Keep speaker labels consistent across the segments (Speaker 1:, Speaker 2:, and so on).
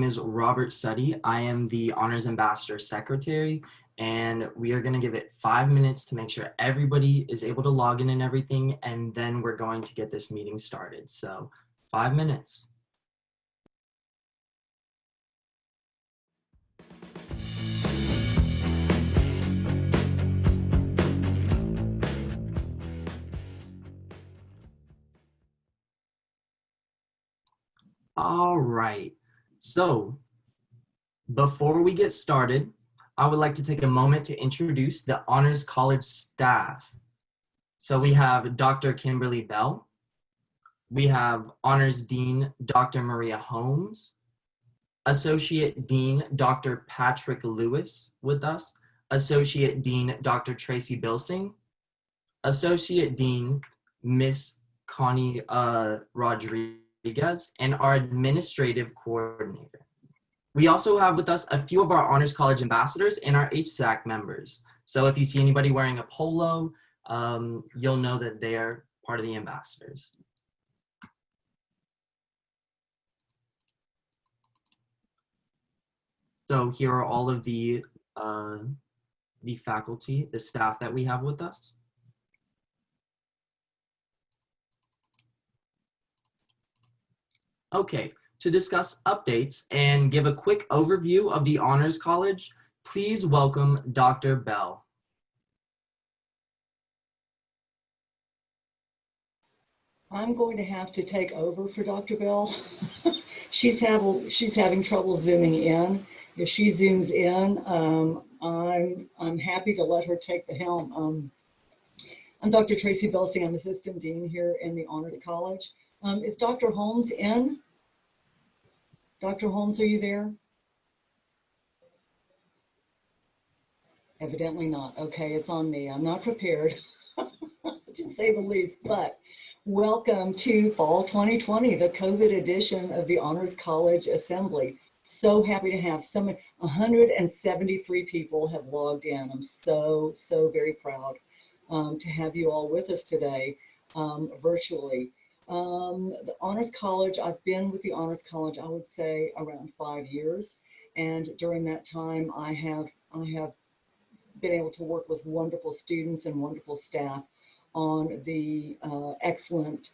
Speaker 1: is Robert Suddy. I am the Honors Ambassador Secretary, and we are going to give it 5 minutes to make sure everybody is able to log in and everything, and then we're going to get this meeting started. So 5 minutes. All right, so before we get started, I would like to take a moment to introduce the Honors College staff. So we have Dr. Kimberly Bell, we have Honors Dean Dr. Maria Holmes, Associate Dean Dr. Patrick Lewis with us, Associate Dean Dr. Tracy Bilsing, Associate Dean Miss Connie Rodriguez, and our administrative coordinator. We also have with us a few of our Honors College ambassadors and our HSAC members. So if you see anybody wearing a polo, you'll know that they're part of the ambassadors. So here are all of the faculty, the staff that we have with us. Okay, to discuss updates and give a quick overview of the Honors College, please welcome Dr. Bell.
Speaker 2: I'm going to have to take over for Dr. Bell. She's having trouble zooming in. If she zooms in, I'm happy to let her take the helm. I'm Dr. Tracy Bilsing. I'm Assistant Dean here in the Honors College. Is Dr. Holmes in? Dr. Holmes, are you there? Evidently not. Okay, it's on me. I'm not prepared, to say the least, but welcome to Fall 2020, the COVID edition of the Honors College Assembly. So happy to have 173 people have logged in. I'm so very proud to have you all with us today virtually. The Honors College, I've been with the Honors College, I would say around 5 years. And during that time, I have been able to work with wonderful students and wonderful staff on the excellent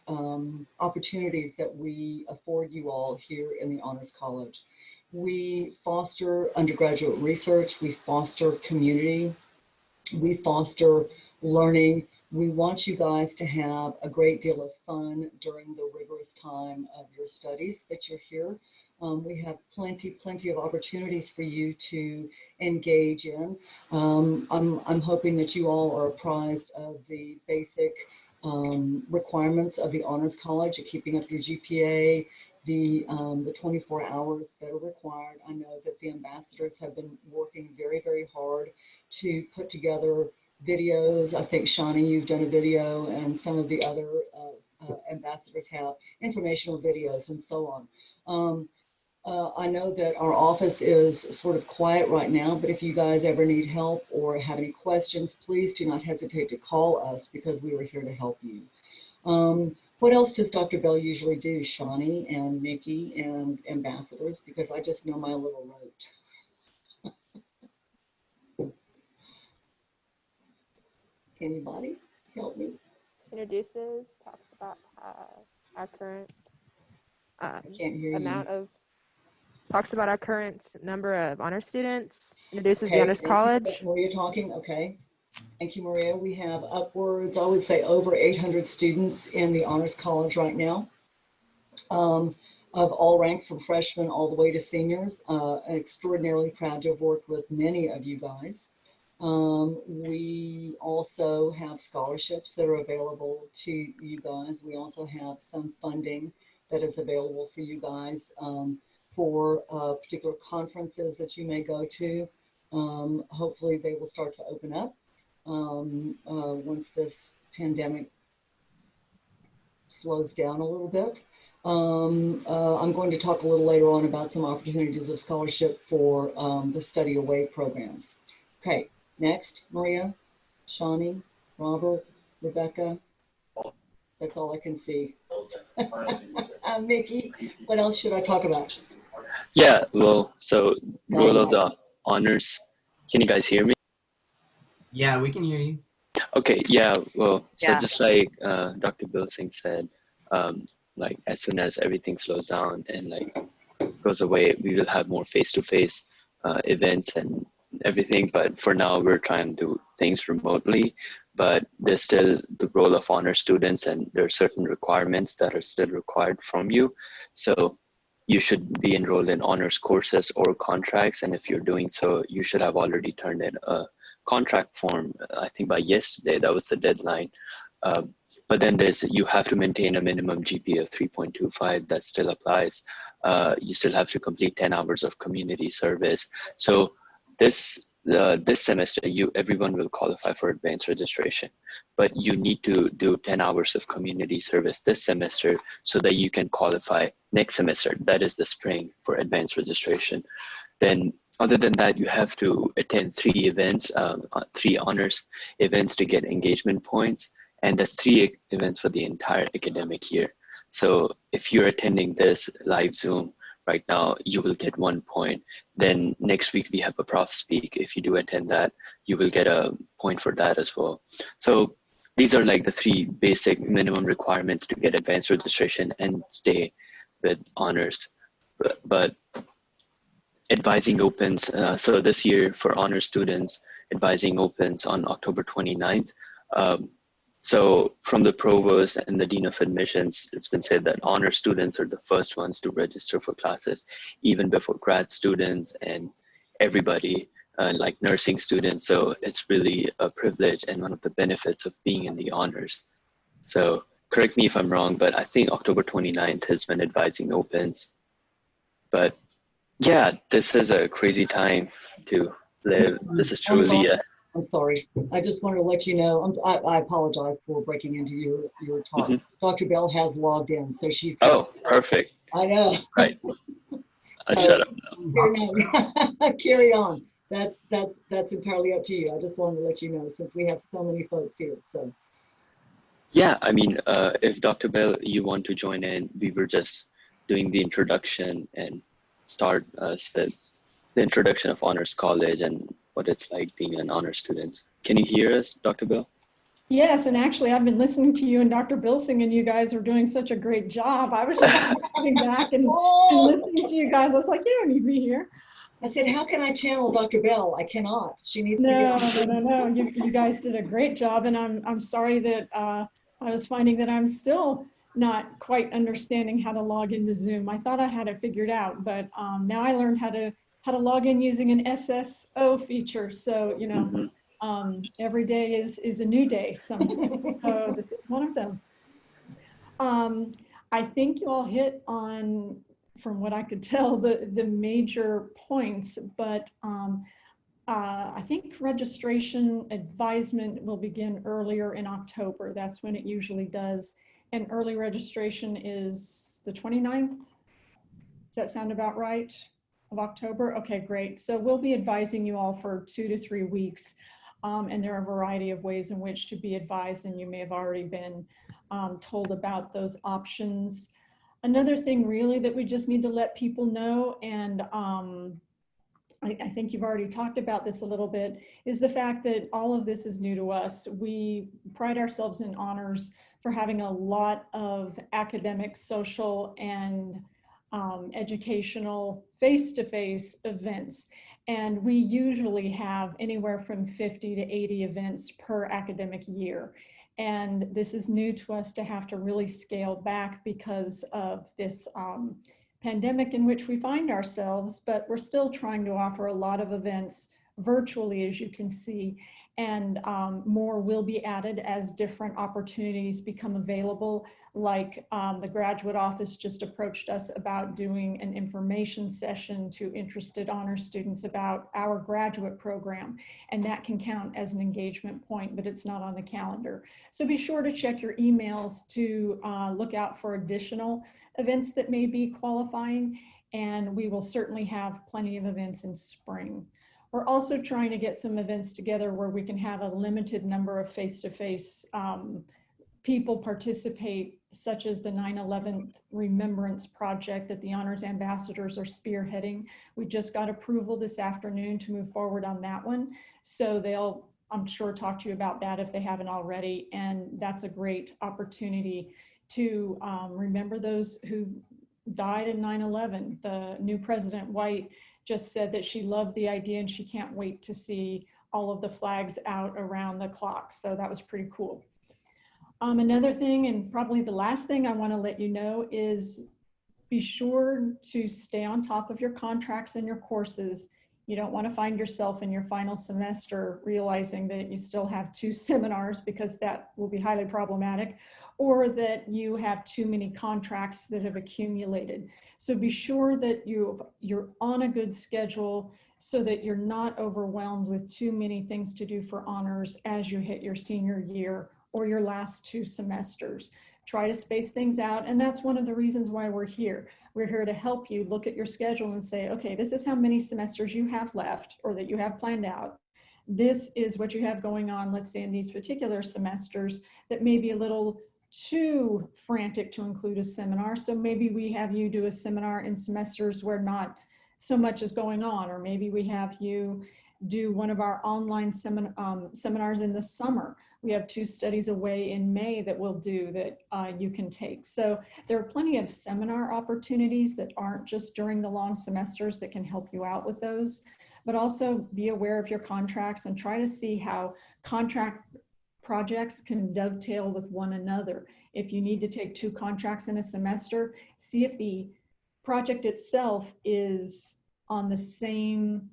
Speaker 2: opportunities that we afford you all here in the Honors College. We foster undergraduate research, we foster community, we foster learning. We want you guys to have a great deal of fun during the rigorous time of your studies that you're here. We have plenty of opportunities for you to engage in. I'm hoping that you all are apprised of the basic requirements of the Honors College, of keeping up your GPA, the 24 hours that are required. I know that the ambassadors have been working very hard to put together videos. I think Shani, you've done a video, and some of the other ambassadors have informational videos and so on. I know that our office is sort of quiet right now, but if you guys ever need help or have any questions, please do not hesitate to call us, because we are here to help you. What else does Dr. Bell usually do, Shani and Nikki and ambassadors? Because I just know my little rote. Anybody help me?
Speaker 3: Introduces, talks about our current talks about our current number of honor students, introduces the Honors College.
Speaker 2: Maria talking, okay. Thank you, Maria. We have upwards, I would say over 800 students in the Honors College right now, of all ranks from freshmen all the way to seniors. Extraordinarily proud to have worked with many of you guys. We also have scholarships that are available to you guys. We also have some funding that is available for you guys for particular conferences that you may go to. Hopefully they will start to open up once this pandemic slows down a little bit. I'm going to talk a little later on about some opportunities of scholarship for the study away programs. Okay, next, Maria, Shani, Robert, Rebecca. That's all I can see. Mickey, what else should I talk about?
Speaker 4: Yeah, well, so
Speaker 2: Got
Speaker 4: role
Speaker 2: it.
Speaker 4: of the honors. Can you guys hear me?
Speaker 1: Yeah, we can hear you.
Speaker 4: Okay, yeah, well, so
Speaker 5: Yeah.
Speaker 4: just like Dr. Bill Singh said, like as soon as everything slows down and like goes away, we will have more face-to-face events and everything. But for now, we're trying to do things remotely. But there's still the role of honor students, and there are certain requirements that are still required from you. So you should be enrolled in honors courses or contracts. And if you're doing so, you should have already turned in a contract form. I think by yesterday, that was the deadline. But then you have to maintain a minimum GPA of 3.25. That still applies. You still have to complete 10 hours of community service. So this semester, everyone will qualify for advanced registration, but you need to do 10 hours of community service this semester so that you can qualify next semester, that is the spring, for advanced registration. Then other than that, you have to attend 3 events, 3 honors events to get engagement points, and that's 3 events for the entire academic year. So if you're attending this live Zoom right now, you will get 1 point. Then next week we have a prof speak. If you do attend that, you will get a point for that as well. So these are like the 3 basic minimum requirements to get advanced registration and stay with honors. But advising opens, so this year for honor students, advising opens on October 29th. So from the provost and the dean of admissions, it's been said that honor students are the first ones to register for classes, even before grad students and everybody, like nursing students. So it's really a privilege and one of the benefits of being in the honors. So correct me if I'm wrong, but I think October 29th is when advising opens. But yeah, this is a crazy time to live. This is truly a
Speaker 2: I'm sorry. I just wanted to let you know, I apologize for breaking into your talk.
Speaker 4: Mhm.
Speaker 2: Dr. Bell has logged in, so she's.
Speaker 4: Oh, perfect.
Speaker 2: I know.
Speaker 4: Right. I
Speaker 2: So-
Speaker 4: shut up now.
Speaker 2: Carry on. That's entirely up to you. I just wanted to let you know since we have so many folks here. So
Speaker 4: Yeah, I mean, if Dr. Bell, you want to join in, we were just doing the introduction and start us with the introduction of Honors College and what it's like being an honor student. Can you hear us, Dr. Bell?
Speaker 6: Yes, and actually I've been listening to you and Dr. Bilsing, and you guys are doing such a great job. I was just coming back and listening to you guys. I was like, you don't need me here.
Speaker 2: I said, how can I channel Dr. Bell? I cannot. She needs
Speaker 6: No,
Speaker 2: to get
Speaker 6: no. You guys did a great job, and I'm sorry that I was finding that I'm still not quite understanding how to log into Zoom. I thought I had it figured out, but now I learned how to log in using an SSO feature. So you know. Every day is a new day sometimes. So this is one of them. I think you all hit on, from what I could tell, the major points, but I think registration advisement will begin earlier in October. That's when it usually does. And early registration is the 29th. Does that sound about right? Of October? Okay, great. So we'll be advising you all for 2 to 3 weeks. And there are a variety of ways in which to be advised, and you may have already been told about those options. Another thing really that we just need to let people know, and I think you've already talked about this a little bit, is the fact that all of this is new to us. We pride ourselves in honors for having a lot of academic, social, and educational face-to-face events. And we usually have anywhere from 50 to 80 events per academic year. And this is new to us to have to really scale back because of this pandemic in which we find ourselves, but we're still trying to offer a lot of events virtually, as you can see, and more will be added as different opportunities become available. Like the graduate office just approached us about doing an information session to interested honor students about our graduate program, and that can count as an engagement point, but it's not on the calendar. So be sure to check your emails to look out for additional events that may be qualifying, and we will certainly have plenty of events in spring. We're also trying to get some events together where we can have a limited number of face-to-face people participate, such as the 9/11 Remembrance Project that the Honors Ambassadors are spearheading. We just got approval this afternoon to move forward on that one. So they'll, I'm sure, talk to you about that if they haven't already. And that's a great opportunity to remember those who died in 9/11. The new President White just said that she loved the idea and she can't wait to see all of the flags out around the clock. So that was pretty cool. Another thing, and probably the last thing I want to let you know, is be sure to stay on top of your contracts and your courses. You don't want to find yourself in your final semester realizing that you still have 2 seminars, because that will be highly problematic, or that you have too many contracts that have accumulated. So be sure that you're on a good schedule so that you're not overwhelmed with too many things to do for honors as you hit your senior year or your last 2 semesters. Try to space things out, and that's one of the reasons why we're here. We're here to help you look at your schedule and say, okay, this is how many semesters you have left or that you have planned out. This is what you have going on, let's say in these particular semesters, that may be a little too frantic to include a seminar. So maybe we have you do a seminar in semesters where not so much is going on, or maybe we have you do one of our online seminars in the summer. We have 2 studies away in May that we'll do that you can take. So there are plenty of seminar opportunities that aren't just during the long semesters that can help you out with those, but also be aware of your contracts and try to see how contract projects can dovetail with one another. If you need to take 2 contracts in a semester, see if the project itself is on the same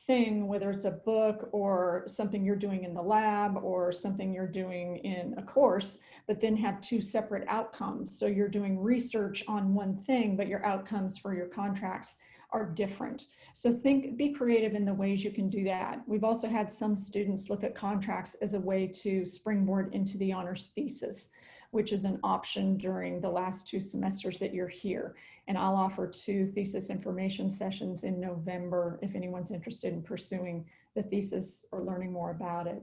Speaker 6: thing, whether it's a book or something you're doing in the lab or something you're doing in a course, but then have 2 separate outcomes. So you're doing research on one thing, but your outcomes for your contracts are different. So be creative in the ways you can do that. We've also had some students look at contracts as a way to springboard into the honors thesis, which is an option during the last 2 semesters that you're here. And I'll offer 2 thesis information sessions in November if anyone's interested in pursuing the thesis or learning more about it.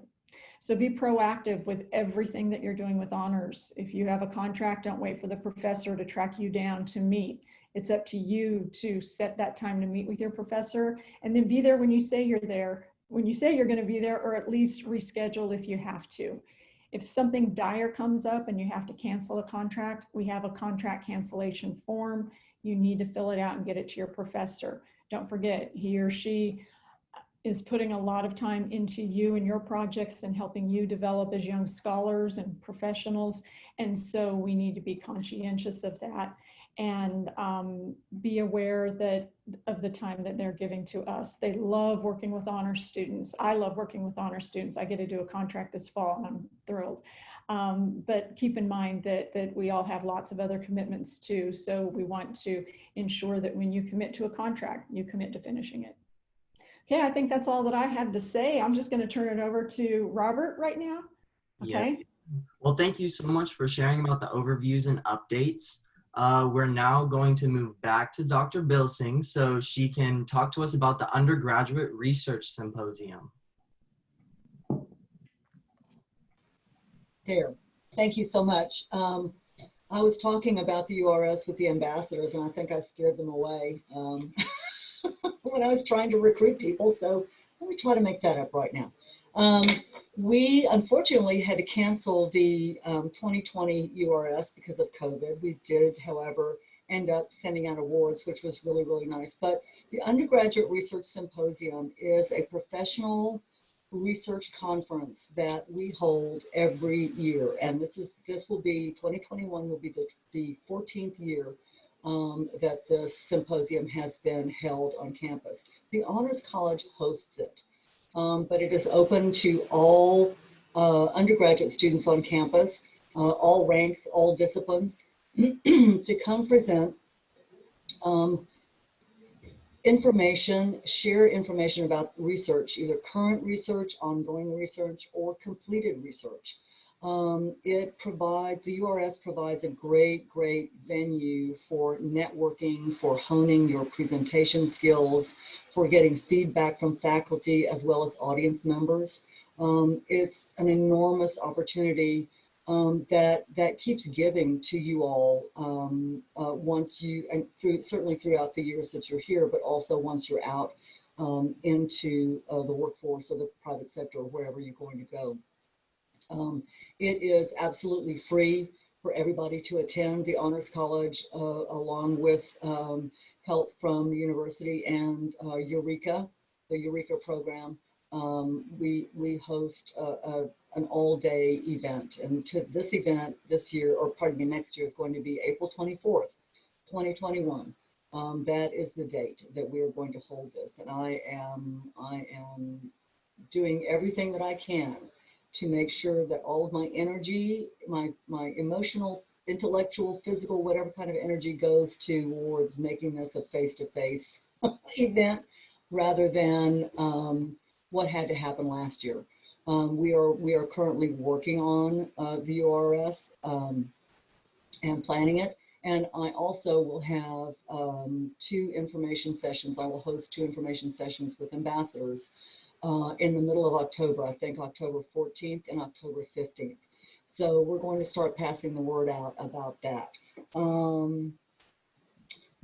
Speaker 6: So be proactive with everything that you're doing with honors. If you have a contract, don't wait for the professor to track you down to meet. It's up to you to set that time to meet with your professor, and then be there when you say you're there, when you say you're going to be there, or at least reschedule if you have to. If something dire comes up and you have to cancel a contract, we have a contract cancellation form. You need to fill it out and get it to your professor. Don't forget, he or she is putting a lot of time into you and your projects and helping you develop as young scholars and professionals. And so we need to be conscientious of that and be aware of the time that they're giving to us. They love working with honor students. I love working with honor students. I get to do a contract this fall and I'm thrilled. But keep in mind that we all have lots of other commitments too. So we want to ensure that when you commit to a contract, you commit to finishing it. Okay, I think that's all that I have to say. I'm just going to turn it over to Robert right now. Okay.
Speaker 1: Yes. Well, thank you so much for sharing about the overviews and updates. We're now going to move back to Dr. Bilsing so she can talk to us about the Undergraduate Research Symposium.
Speaker 2: Here, thank you so much. I was talking about the URS with the ambassadors, and I think I scared them away when I was trying to recruit people. So let me try to make that up right now. We unfortunately had to cancel the 2020 URS because of COVID. We did, however, end up sending out awards, which was really, really nice. But the Undergraduate Research Symposium is a professional research conference that we hold every year. And this will be, 2021 will be the 14th year that the symposium has been held on campus. The Honors College hosts it. But it is open to all undergraduate students on campus, all ranks, all disciplines, to come present information, share information about research, either current research, ongoing research, or completed research. The URS provides a great venue for networking, for honing your presentation skills, for getting feedback from faculty as well as audience members. It's an enormous opportunity that keeps giving to you all once you, and certainly throughout the years that you're here, but also once you're out into the workforce or the private sector or wherever you're going to go. It is absolutely free for everybody to attend the Honors College along with help from the university and Eureka, the Eureka program. We host an all-day event, and this event this year, or pardon me, next year is going to be April 24th, 2021. That is the date that we are going to hold this, and I am doing everything that I can to make sure that all of my energy, my emotional, intellectual, physical, whatever kind of energy goes towards making this a face-to-face event rather than what had to happen last year. We are currently working on the URS and planning it. And I also will have 2 information sessions. I will host 2 information sessions with ambassadors in the middle of October, I think October 14th and October 15th. So we're going to start passing the word out about that.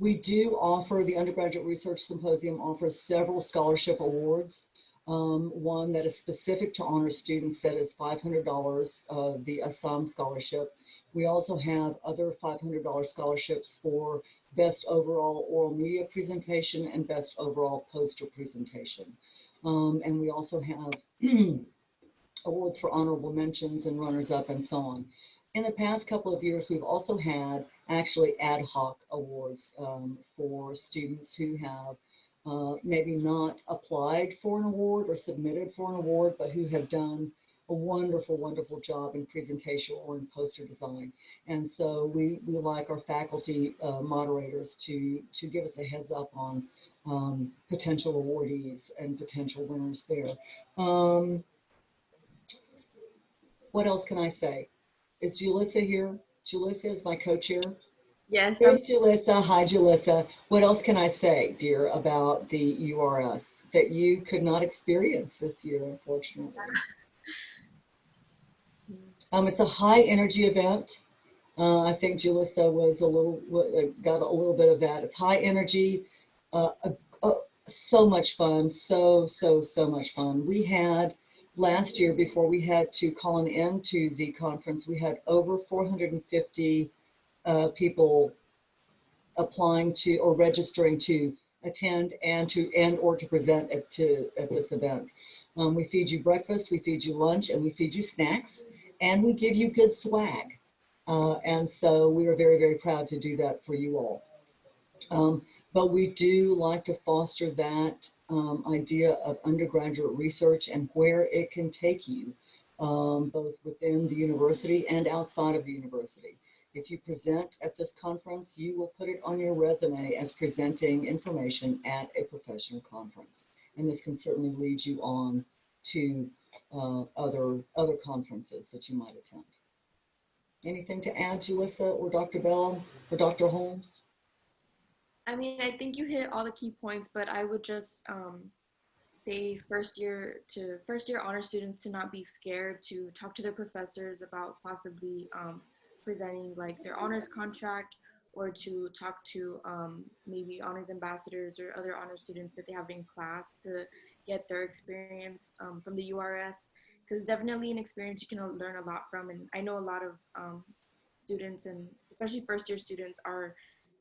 Speaker 2: We do offer, the Undergraduate Research Symposium offers several scholarship awards. One that is specific to honor students that is $500, the Assam Scholarship. We also have other $500 scholarships for Best Overall Oral Media Presentation and Best Overall Poster Presentation. And we also have awards for honorable mentions and runners-up and so on. In the past couple of years, we've also had actually ad hoc awards for students who have maybe not applied for an award or submitted for an award, but who have done a wonderful, wonderful job in presentation or in poster design. And so we like our faculty moderators to give us a heads up on potential awardees and potential winners there. What else can I say? Is Julissa here? Julissa is my co-chair.
Speaker 5: Yes.
Speaker 2: Here's Julissa. Hi, Julissa. What else can I say, dear, about the URS that you could not experience this year, unfortunately? It's a high energy event. I think Julissa was got a little bit of that. It's high energy, so much fun, so much fun. We had last year, before we had to call an end to the conference, we had over 450 people applying to or registering to attend and or to present at this event. We feed you breakfast, we feed you lunch, and we feed you snacks, and we give you good swag. And so we are very, very proud to do that for you all. But we do like to foster that idea of undergraduate research and where it can take you, both within the university and outside of the university. If you present at this conference, you will put it on your resume as presenting information at a professional conference. And this can certainly lead you on to other conferences that you might attend. Anything to add, Julissa or Dr. Bell or Dr. Holmes?
Speaker 5: I mean, I think you hit all the key points, but I would just say first year honor students to not be scared to talk to their professors about possibly presenting like their honors contract, or to talk to maybe honors ambassadors or other honor students that they have in class to get their experience from the URS, because definitely an experience you can learn a lot from. And I know a lot of students, and especially first year students, are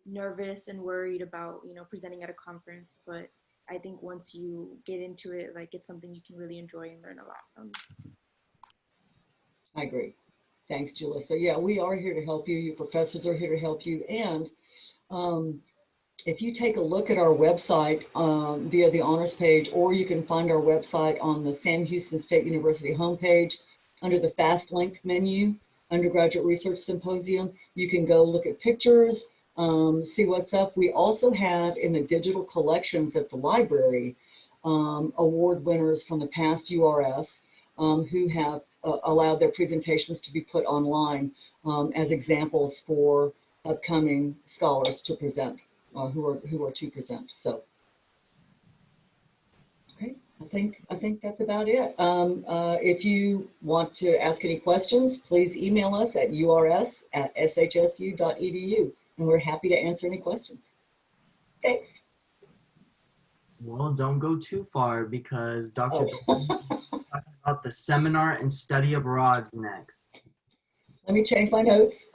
Speaker 5: nervous and worried about, you know, presenting at a conference, but I think once you get into it, like, it's something you can really enjoy and learn a lot from.
Speaker 2: I agree. Thanks, Julissa. Yeah, we are here to help you. Your professors are here to help you. And if you take a look at our website via the honors page, or you can find our website on the Sam Houston State University homepage under the Fast Link menu, Undergraduate Research Symposium, you can go look at pictures, see what's up. We also have in the digital collections at the library award winners from the past URS who have allowed their presentations to be put online as examples for upcoming scholars to present, who are to present. So, okay, I think think that's about it. If you want to ask any questions, please email us at urs@shsu.edu, and we're happy to answer any questions. Thanks.
Speaker 1: Well, don't go too far because Dr.
Speaker 2: Oh.
Speaker 1: talking about the seminar and study abroad's next.
Speaker 2: Let me change my notes.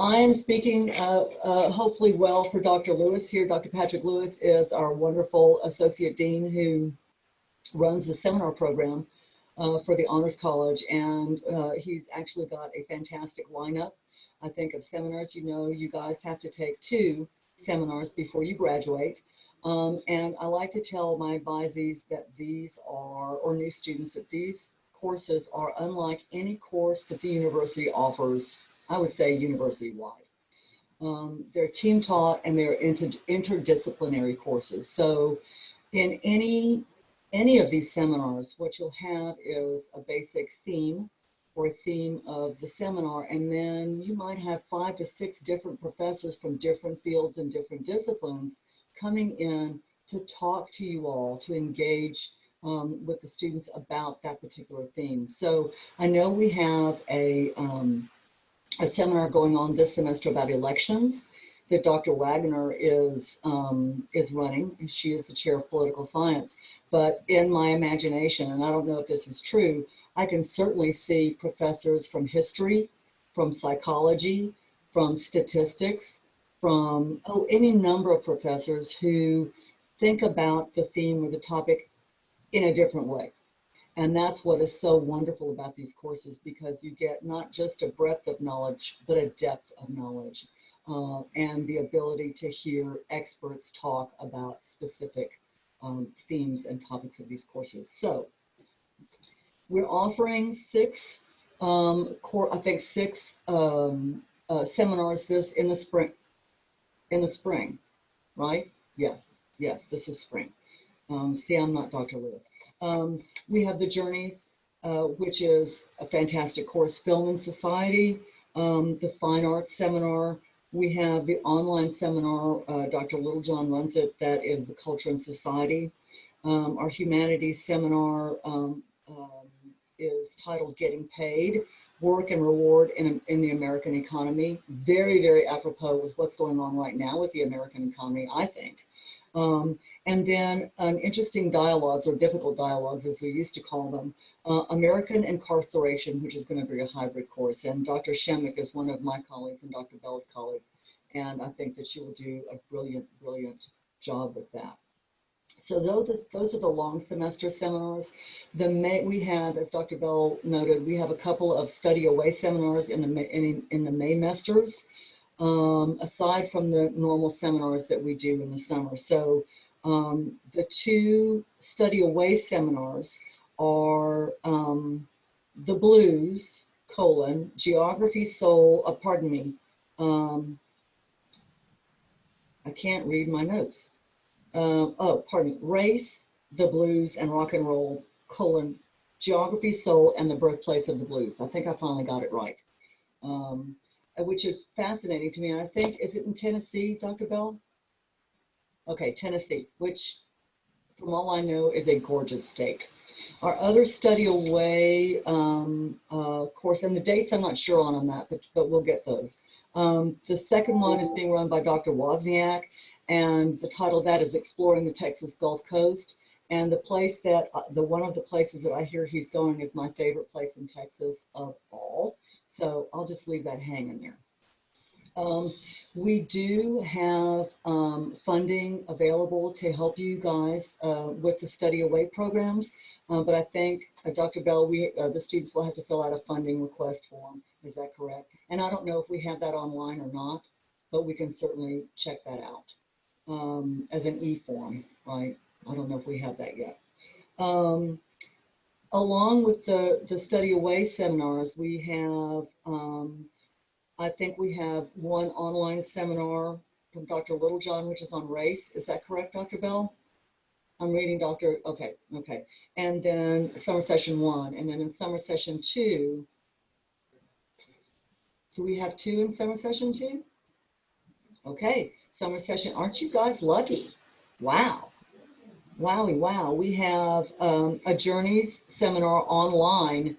Speaker 2: I am speaking hopefully well for Dr. Lewis here. Dr. Patrick Lewis is our wonderful Associate Dean who runs the seminar program for the Honors College, and he's actually got a fantastic lineup, I think, of seminars. You know, you guys have to take 2 seminars before you graduate. And I like to tell my advisees that these are, or new students, that these courses are unlike any course that the university offers, I would say university-wide. They're team taught and they're interdisciplinary courses. So in any of these seminars, what you'll have is a basic theme or theme of the seminar, and then you might have 5 to 6 different professors from different fields and different disciplines coming in to talk to you all, to engage with the students about that particular theme. So I know we have a seminar going on this semester about elections that Dr. Wagner is running. She is the chair of political science. But in my imagination, and I don't know if this is true, I can certainly see professors from history, from psychology, from statistics, from any number of professors who think about the theme or the topic in a different way. And that's what is so wonderful about these courses, because you get not just a breadth of knowledge, but a depth of knowledge and the ability to hear experts talk about specific themes and topics of these courses. So we're offering 6, seminars this in the spring, right? Yes, this is spring. See, I'm not Dr. Lewis. We have the Journeys, which is a fantastic course, Film and Society, the Fine Arts Seminar. We have the online seminar, Dr. Littlejohn runs it, that is the Culture and Society. Our Humanities Seminar is titled Getting Paid, Work and Reward in the American Economy. Very, very apropos with what's going on right now with the American economy, I think. And then an interesting dialogues, or difficult dialogues as we used to call them, American Incarceration, which is going to be a hybrid course. And Dr. Shemick is one of my colleagues and Dr. Bell's colleagues. And I think that she will do a brilliant, brilliant job with that. So those are the long semester seminars. We have, as Dr. Bell noted, we have a couple of study away seminars in the Maymesters, aside from the normal seminars that we do in the summer. So the 2 study away seminars are the Blues, Geography, Soul, I can't read my notes. Race, the Blues, and Rock and Roll, Geography, Soul, and the Birthplace of the Blues. I think I finally got it right, which is fascinating to me. And I think, is it in Tennessee, Dr. Bell? Okay, Tennessee, which from all I know is a gorgeous state. Our other study away course, and the dates I'm not sure on that, but we'll get those. The second one is being run by Dr. Wozniak, and the title of that is Exploring the Texas Gulf Coast. And the place that, one of the places that I hear he's going is my favorite place in Texas of all. So I'll just leave that hanging there. We do have funding available to help you guys with the study away programs. But I think, Dr. Bell, the students will have to fill out a funding request form. Is that correct? And I don't know if we have that online or not, but we can certainly check that out as an e-form, right? I don't know if we have that yet. Along with the study away seminars, we have, I think we have one online seminar from Dr. Littlejohn, which is on race. Is that correct, Dr. Bell? I'm reading okay. And then summer session 1, and then in summer session 2, do we have 2 in summer session 2? Okay, summer session, aren't you guys lucky? Wow. Wowie, wow. We have a Journeys seminar online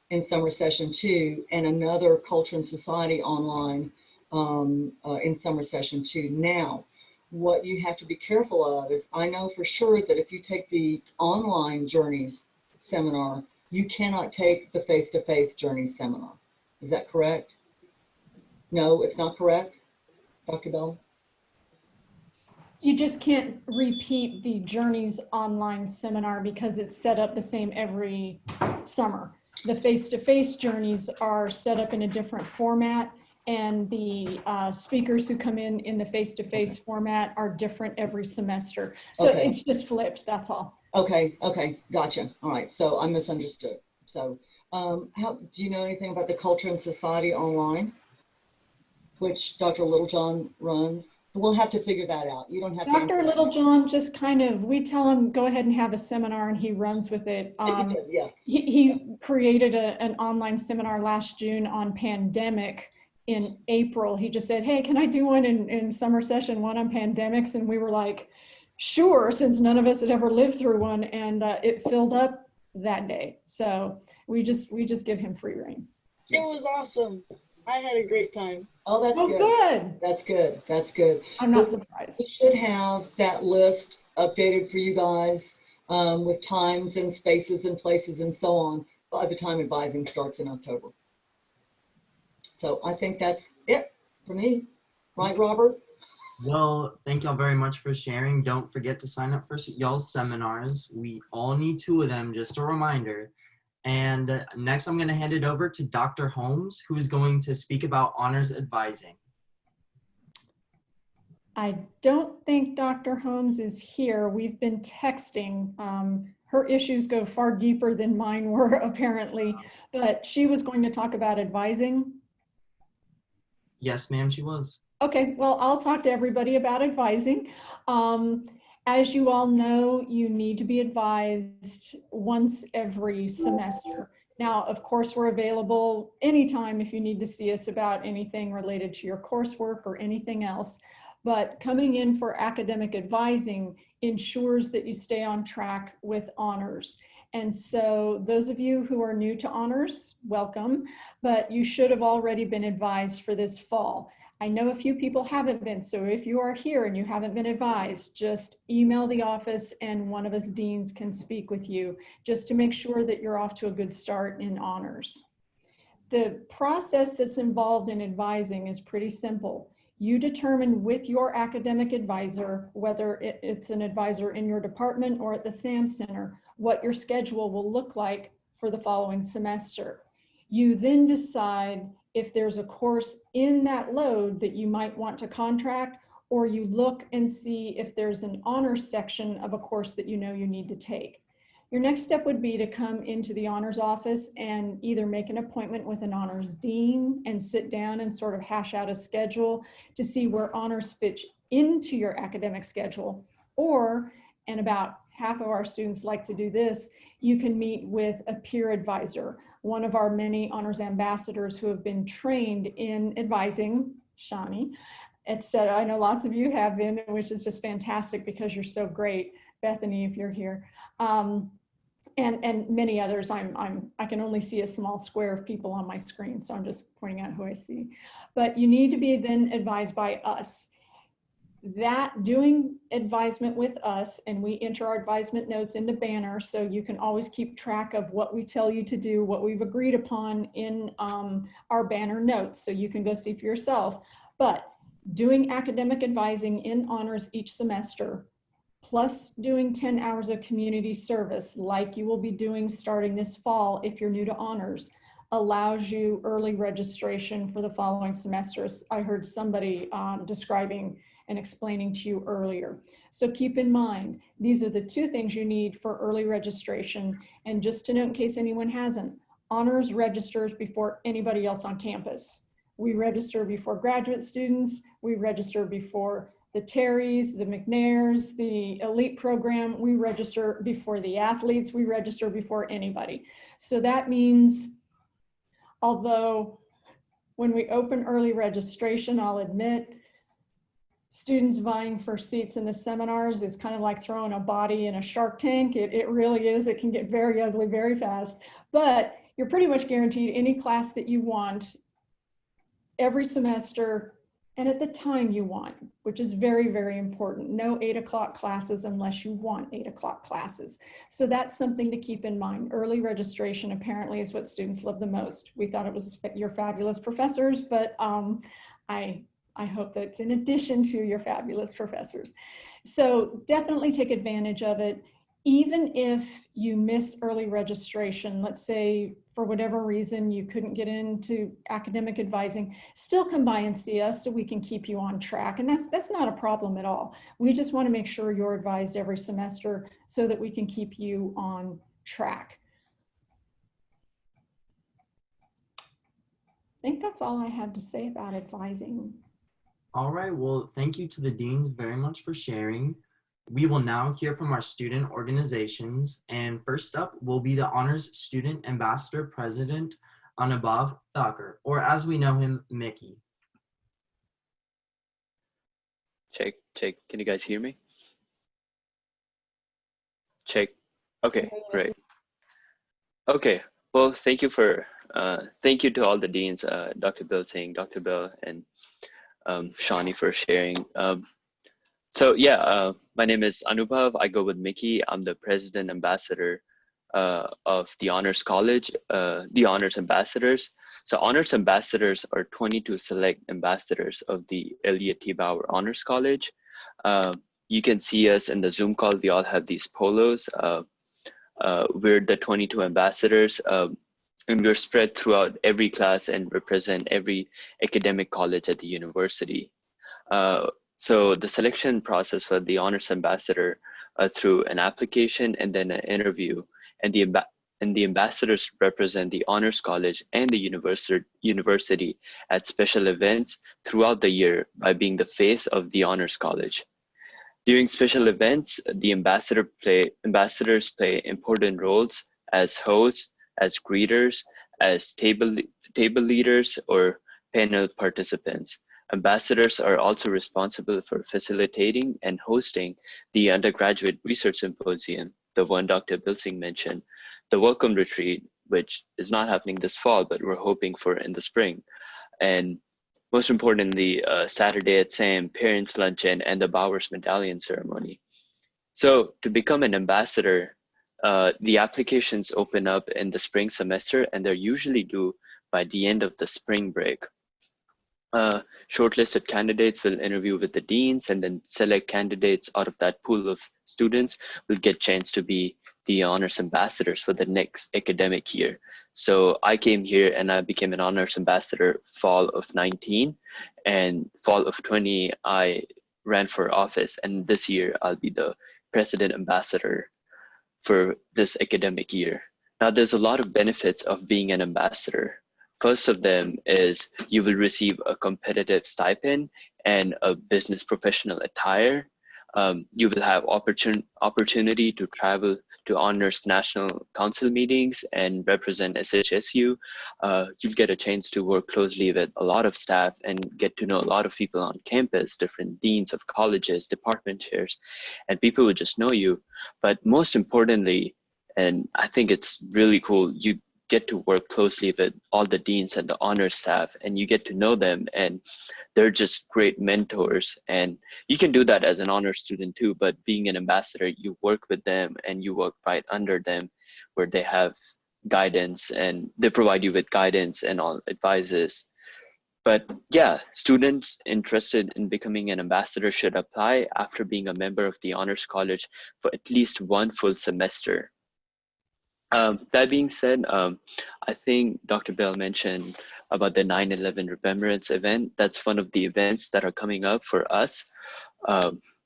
Speaker 2: in summer session 2 and another Culture and Society online in summer session 2. Now, what you have to be careful of is, I know for sure that if you take the online Journeys seminar, you cannot take the face-to-face Journeys seminar. Is that correct? No, it's not correct, Dr. Bell?
Speaker 6: You just can't repeat the Journeys online seminar because it's set up the same every summer. The face-to-face Journeys are set up in a different format, and the speakers who come in the face-to-face format are different every semester. So it's just flipped, that's all.
Speaker 2: Okay, gotcha. All right, so I misunderstood. So how do you know anything about the Culture and Society online, which Dr. Littlejohn runs? We'll have to figure that out. You don't have to.
Speaker 6: Dr. Littlejohn just kind of, we tell him, go ahead and have a seminar, and he runs with it.
Speaker 2: Yeah.
Speaker 6: He created an online seminar last June on pandemic. In April, he just said, hey, can I do one in summer session 1 on pandemics? And we were like, sure, since none of us had ever lived through one, and it filled up that day. So we just give him free rein.
Speaker 7: It was awesome. I had a great time.
Speaker 2: Oh, that's good.
Speaker 6: Good.
Speaker 2: That's good. That's good.
Speaker 6: I'm not surprised.
Speaker 2: We should have that list updated for you guys with times and spaces and places and so on by the time advising starts in October. So I think that's it for me. Right, Robert?
Speaker 1: Well, thank y'all very much for sharing. Don't forget to sign up for y'all's seminars. We all need 2 of them, just a reminder. And next, I'm going to hand it over to Dr. Holmes, who is going to speak about honors advising.
Speaker 6: I don't think Dr. Holmes is here. We've been texting. Her issues go far deeper than mine were, apparently, but she was going to talk about advising.
Speaker 1: Yes, ma'am, she was.
Speaker 6: Okay, well, I'll talk to everybody about advising. As you all know, you need to be advised once every semester. Now, of course, we're available anytime if you need to see us about anything related to your coursework or anything else. But coming in for academic advising ensures that you stay on track with honors. And so those of you who are new to honors, welcome, but you should have already been advised for this fall. I know a few people haven't been, so if you are here and you haven't been advised, just email the office and one of us deans can speak with you just to make sure that you're off to a good start in honors. The process that's involved in advising is pretty simple. You determine with your academic advisor, whether it's an advisor in your department or at the SAM Center, what your schedule will look like for the following semester. You then decide if there's a course in that load that you might want to contract, or you look and see if there's an honors section of a course that you know you need to take. Your next step would be to come into the honors office and either make an appointment with an honors dean and sit down and sort of hash out a schedule to see where honors fits into your academic schedule, or, and about half of our students like to do this, you can meet with a peer advisor, one of our many honors ambassadors who have been trained in advising, Shani, etc. I know lots of you have been, which is just fantastic because you're so great. Bethany, if you're here. And many others. I can only see a small square of people on my screen, so I'm just pointing out who I see. But you need to be then advised by us. That doing advisement with us, and we enter our advisement notes into Banner, so you can always keep track of what we tell you to do, what we've agreed upon in our Banner notes, so you can go see for yourself. But doing academic advising in honors each semester, plus doing 10 hours of community service like you will be doing starting this fall if you're new to honors, allows you early registration for the following semesters. I heard somebody describing and explaining to you earlier. So keep in mind, these are the 2 things you need for early registration. And just to note, in case anyone hasn't, honors registers before anybody else on campus. We register before graduate students, we register before the Terrys, the McNairs, the elite program, we register before the athletes, we register before anybody. So that means, although when we open early registration, I'll admit, students vying for seats in the seminars is kind of like throwing a body in a shark tank. It really is. It can get very ugly very fast, but you're pretty much guaranteed any class that you want every semester and at the time you want, which is very, very important. No 8 o'clock classes unless you want 8 o'clock classes. So that's something to keep in mind. Early registration apparently is what students love the most. We thought it was your fabulous professors, but I hope that's in addition to your fabulous professors. So definitely take advantage of it. Even if you miss early registration, let's say for whatever reason you couldn't get into academic advising, still come by and see us so we can keep you on track. And that's not a problem at all. We just want to make sure you're advised every semester so that we can keep you on track. I think that's all I have to say about advising.
Speaker 1: All right, well, thank you to the deans very much for sharing. We will now hear from our student organizations, and first up will be the Honors Student Ambassador President, Anubhav Thakur, or as we know him, Mickey.
Speaker 4: Check. Can you guys hear me? Check. Okay, great. Okay, well, thank you to all the deans, Dr. Bill Singh, Dr. Bill, and Shawnee for sharing. So yeah, my name is Anubhav. I go with Mickey. I'm the President Ambassador of the Honors College, the Honors Ambassadors. So Honors Ambassadors are 22 select ambassadors of the Elliott T. Bauer Honors College. You can see us in the Zoom call. We all have these polos. We're the 22 ambassadors, and we're spread throughout every class and represent every academic college at the university. So the selection process for the Honors Ambassador through an application and then an interview, and the ambassadors represent the Honors College and the university at special events throughout the year by being the face of the Honors College. During special events, the ambassadors play important roles as hosts, as greeters, as table leaders, or panel participants. Ambassadors are also responsible for facilitating and hosting the undergraduate research symposium, the one Dr. Bilsing mentioned, the welcome retreat, which is not happening this fall, but we're hoping for in the spring. And most importantly, Saturday at SAM, Parents Luncheon, and the Bowers Medallion Ceremony. So to become an ambassador, the applications open up in the spring semester, and they're usually due by the end of the spring break. Shortlisted candidates will interview with the deans, and then select candidates out of that pool of students will get a chance to be the honors ambassadors for the next academic year. So I came here and I became an honors ambassador fall of 19, and fall of 20 I ran for office, and this year I'll be the president ambassador for this academic year. Now there's a lot of benefits of being an ambassador. First of them is you will receive a competitive stipend and a business professional attire. You will have opportunity to travel to honors national council meetings and represent SHSU. You'll get a chance to work closely with a lot of staff and get to know a lot of people on campus, different deans of colleges, department chairs, and people will just know you. But most importantly, and I think it's really cool, you get to work closely with all the deans and the honor staff, and you get to know them, and they're just great mentors. And you can do that as an honor student too, but being an ambassador, you work with them and you work right under them, where they have guidance and they provide you with guidance and all advices. But yeah, students interested in becoming an ambassador should apply after being a member of the Honors College for at least one full semester. That being said, I think Dr. Bell mentioned about the 9/11 Remembrance event. That's one of the events that are coming up for us.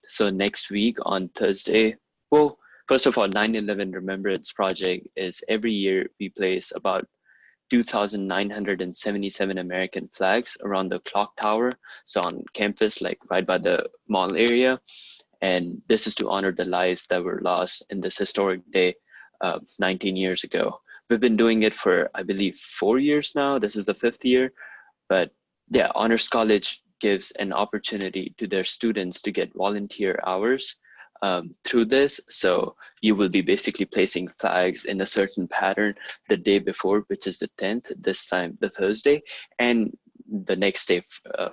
Speaker 4: So next week on Thursday, well, first of all, 9/11 Remembrance Project is every year we place about 2,977 American flags around the clock tower. So on campus, like right by the mall area. And this is to honor the lives that were lost in this historic day 19 years ago. We've been doing it for, I believe, 4 years now. This is the 5th year. But yeah, Honors College gives an opportunity to their students to get volunteer hours through this. So you will be basically placing flags in a certain pattern the day before, which is the 10th, this time the Thursday, and the next day,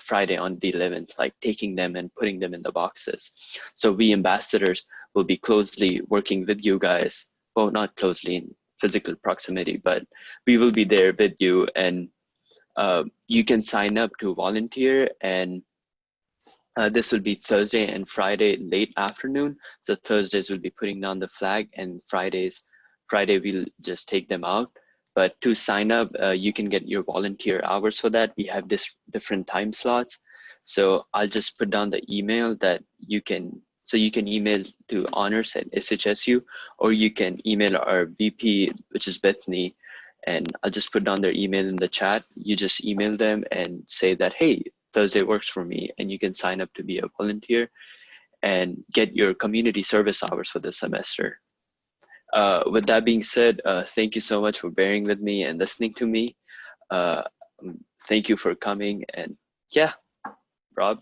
Speaker 4: Friday on the 11th, like taking them and putting them in the boxes. So we ambassadors will be closely working with you guys, well, not closely in physical proximity, but we will be there with you, and you can sign up to volunteer, and this will be Thursday and Friday late afternoon. So Thursdays we'll be putting down the flag, and Friday we'll just take them out. But to sign up, you can get your volunteer hours for that. We have different time slots. So I'll just put down the email that you can email to honors@SHSU, or you can email our VP, which is Bethany, and I'll just put down their email in the chat. You just email them and say that, hey, Thursday works for me, and you can sign up to be a volunteer and get your community service hours for the semester. With that being said, thank you so much for bearing with me and listening to me. Thank you for coming, and yeah, Rob.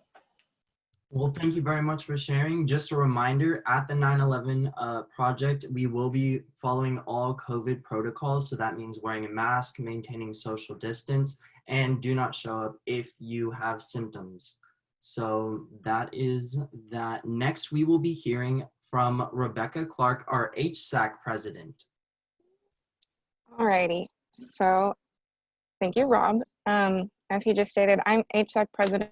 Speaker 1: Well, thank you very much for sharing. Just a reminder, at the 9/11 project, we will be following all COVID protocols. So that means wearing a mask, maintaining social distance, and do not show up if you have symptoms. So that is that. Next, we will be hearing from Rebecca Clark, our HSAC President.
Speaker 8: Alrighty, so thank you, Rob. As he just stated, I'm HSAC President.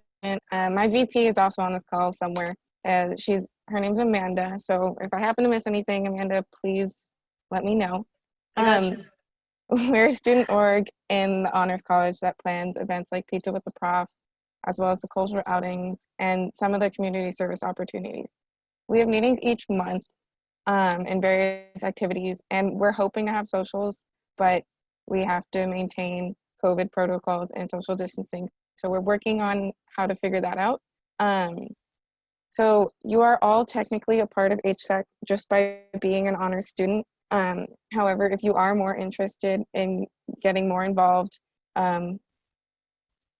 Speaker 8: My VP is also on this call somewhere. Her name's Amanda. So if I happen to miss anything, Amanda, please let me know. We're a student org in the Honors College that plans events like Pizza with the Prof, as well as the cultural outings and some of the community service opportunities. We have meetings each month in various activities, and we're hoping to have socials, but we have to maintain COVID protocols and social distancing. So we're working on how to figure that out. So you are all technically a part of HSAC just by being an honors student. However, if you are more interested in getting more involved,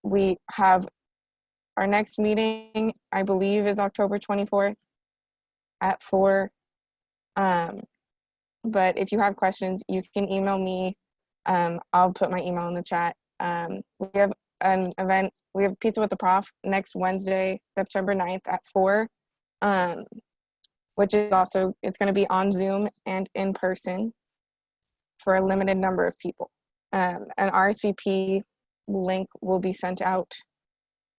Speaker 8: we have our next meeting, I believe, is October 24th at 4. But if you have questions, you can email me. I'll put my email in the chat. We have an event, we have Pizza with the Prof next Wednesday, September 9th at 4, which is also, it's going to be on Zoom and in person for a limited number of people. An RSVP link will be sent out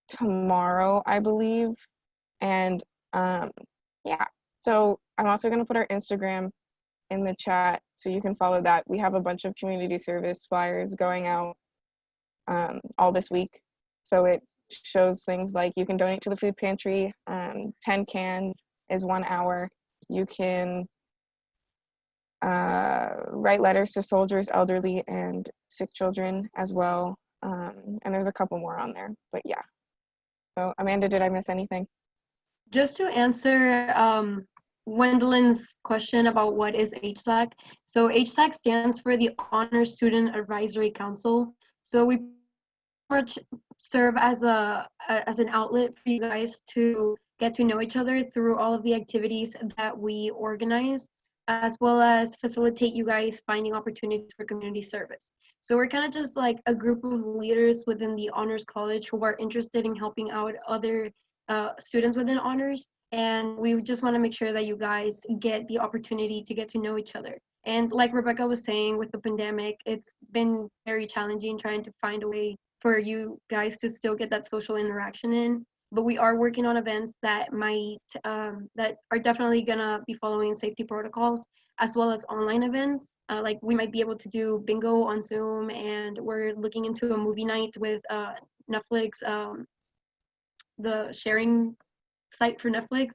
Speaker 8: tomorrow, I believe. And yeah, so I'm also going to put our Instagram in the chat so you can follow that. We have a bunch of community service flyers going out all this week. So it shows things like you can donate to the food pantry, 10 cans is 1 hour. You can write letters to soldiers, elderly, and sick children as well. And there's a couple more on there, but yeah. So Amanda, did I miss anything?
Speaker 9: Just to answer Gwendolyn's question about what is HSAC. So HSAC stands for the Honor Student Advisory Council. So we much serve as an outlet for you guys to get to know each other through all of the activities that we organize, as well as facilitate you guys finding opportunities for community service. So we're kind of just like a group of leaders within the Honors College who are interested in helping out other students within honors, and we just want to make sure that you guys get the opportunity to get to know each other. And like Rebecca was saying, with the pandemic, it's been very challenging trying to find a way for you guys to still get that social interaction in. But we are working on events that that are definitely gonna be following safety protocols, as well as online events. Like we might be able to do bingo on Zoom, and we're looking into a movie night with Netflix, the sharing site for Netflix.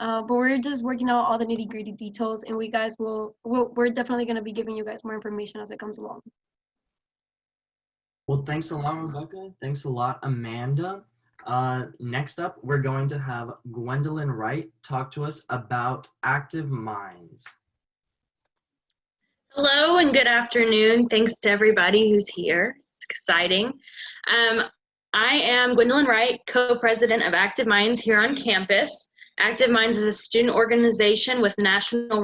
Speaker 9: But we're just working out all the nitty gritty details, and we're definitely gonna be giving you guys more information as it comes along.
Speaker 1: Well, thanks a lot, Rebecca. Thanks a lot, Amanda. Next up, we're going to have Gwendolyn Wright talk to us about Active Minds.
Speaker 10: Hello and good afternoon. Thanks to everybody who's here. It's exciting. I am Gwendolyn Wright, co-president of Active Minds here on campus. Active Minds is a student organization with national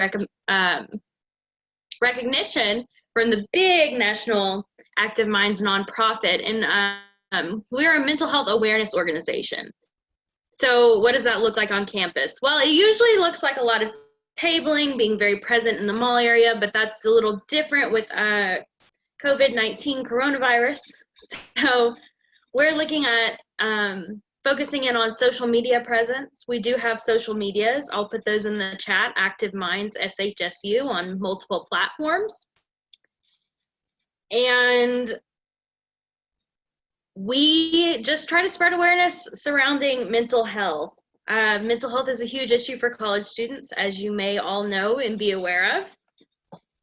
Speaker 10: recognition from the big national Active Minds nonprofit, and we are a mental health awareness organization. So what does that look like on campus? Well, it usually looks like a lot of tabling, being very present in the mall area, but that's a little different with COVID-19 coronavirus. So we're looking at focusing in on social media presence. We do have social medias. I'll put those in the chat. Active Minds SHSU on multiple platforms. And we just try to spread awareness surrounding mental health. Mental health is a huge issue for college students, as you may all know and be aware of.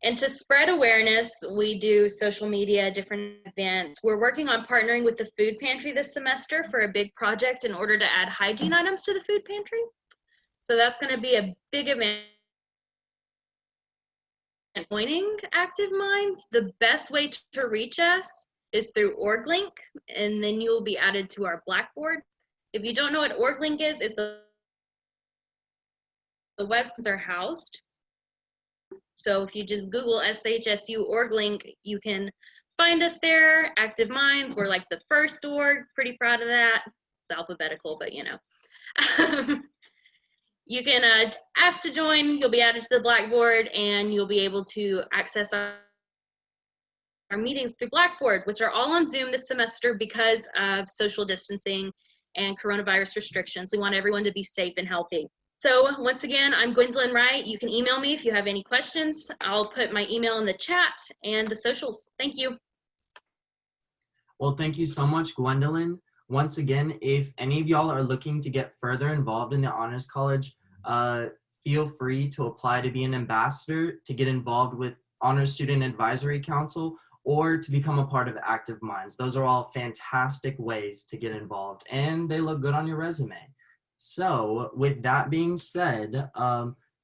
Speaker 10: And to spread awareness, we do social media, different events. We're working on partnering with the food pantry this semester for a big project in order to add hygiene items to the food pantry. So that's going to be a big event. Joining Active Minds, the best way to reach us is through OrgLink, and then you will be added to our Blackboard. If you don't know what OrgLink is, it's the websites are housed. So if you just Google SHSU OrgLink, you can find us there. Active Minds, we're like the first org, pretty proud of that. It's alphabetical, but you know. You can ask to join, you'll be added to the Blackboard, and you'll be able to access our meetings through Blackboard, which are all on Zoom this semester because of social distancing and coronavirus restrictions. We want everyone to be safe and healthy. So once again, I'm Gwendolyn Wright. You can email me if you have any questions. I'll put my email in the chat and the socials. Thank you.
Speaker 1: Well, thank you so much, Gwendolyn. Once again, if any of y'all are looking to get further involved in the Honors College, feel free to apply to be an ambassador, to get involved with Honors Student Advisory Council, or to become a part of Active Minds. Those are all fantastic ways to get involved, and they look good on your resume. So with that being said,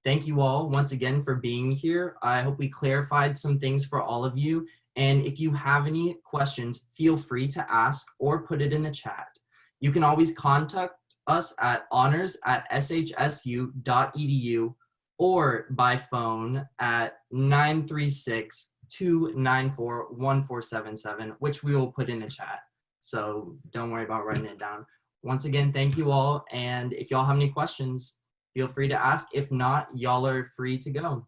Speaker 1: thank you all once again for being here. I hope we clarified some things for all of you. And if you have any questions, feel free to ask or put it in the chat. You can always contact us at honors@shsu.edu or by phone at 936-294-1477, which we will put in the chat. So don't worry about writing it down. Once again, thank you all. And if y'all have any questions, feel free to ask. If not, y'all are free to go.